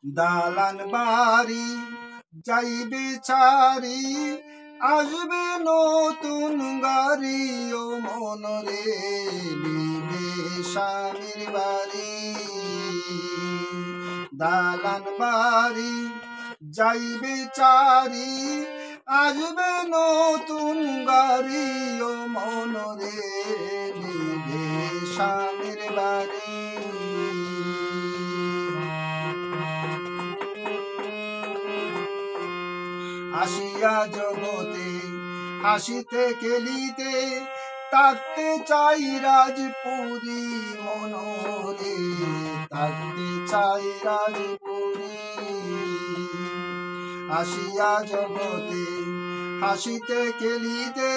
দালান বাড়ি যাইবে চারি, আসবে নতুন গাড়ি ও মনরে নিবে স্বামীর বাড়ি। দালান বাড়ি যাইবে চারি, আসবে নতুন গাড়ি ও মনরে নিবে স্বামীর বাড়ি। আসিয়া জগতে হাসিতে খেলিতে, থাকতে চাই রাজপুরী মনরে, থাকতে চাই রাজপুরী। আসিয়া জগতে হাসিতে খেলিতে,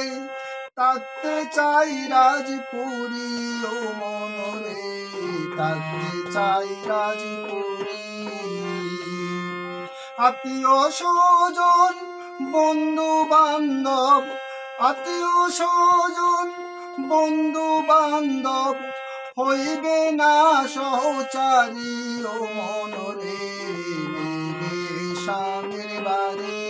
থাকতে চাই রাজপুরী ও মনরে, থাকতে চাই রাজপুরী। আত্মীয় স্বজন বন্ধু বান্ধব, আত্মীয় স্বজন বন্ধু বান্ধব, হইবে না সহচারী ও মনরে নিবে স্বামীর বাড়ি।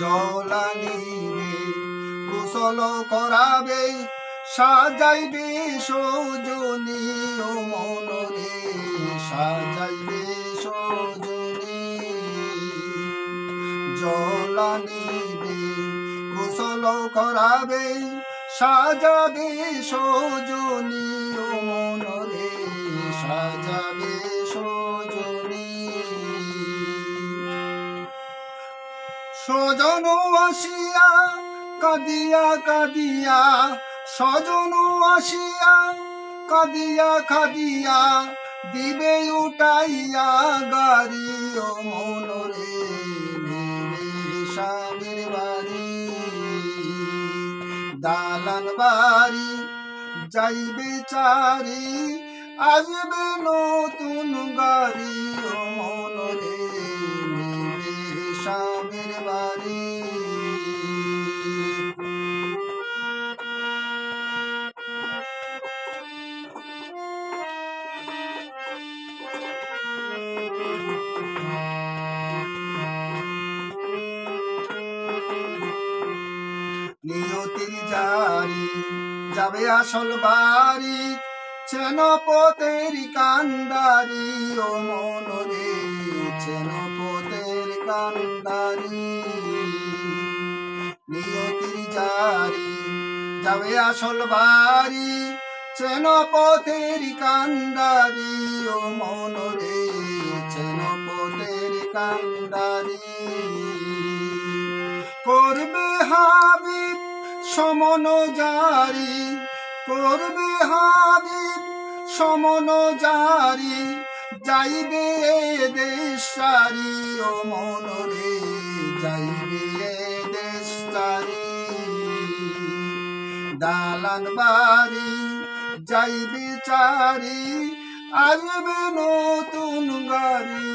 জল আনিবে কুশল করাবে, সাজাইবে সজনী ও মনরে, সাজাইবে সজনী। জল আনিবে কুশল করাবে, সাজাবে সজনী ও মনরে, সাজাবে সজনী। সজন আসিয়া কাঁদিয়া কাঁদিয়া, সজন আসিয়া কাঁদিয়া কাঁদিয়া, দিবে উঠাইয়া গাড়ি ও মনরে নিবে স্বামীর বাড়ি। দালান বাড়ি যাইবে চারি, আসবে নতুন গাড়ি ও মনরে নিবে স্বামীর বাড়ি। নিয়তির জারি যাবে আসল বাড়ি, চেন পথের কান্দারি ও মনরে, চেন পথের কান্দারি। নিয়তির জারি যাবে আসল বাড়ি, চেন পথের কান্দারি ও মনরে, চেন পথের কান্দারি। করবে হাবিব সমন জারি, করবে হাবিব সমন জারি, যাইবে দেশ সারি ও মনরে, যাইবে দেশ সারি। দালান বাড়ি যাইবে চারি, আসবে নতুন গাড়ি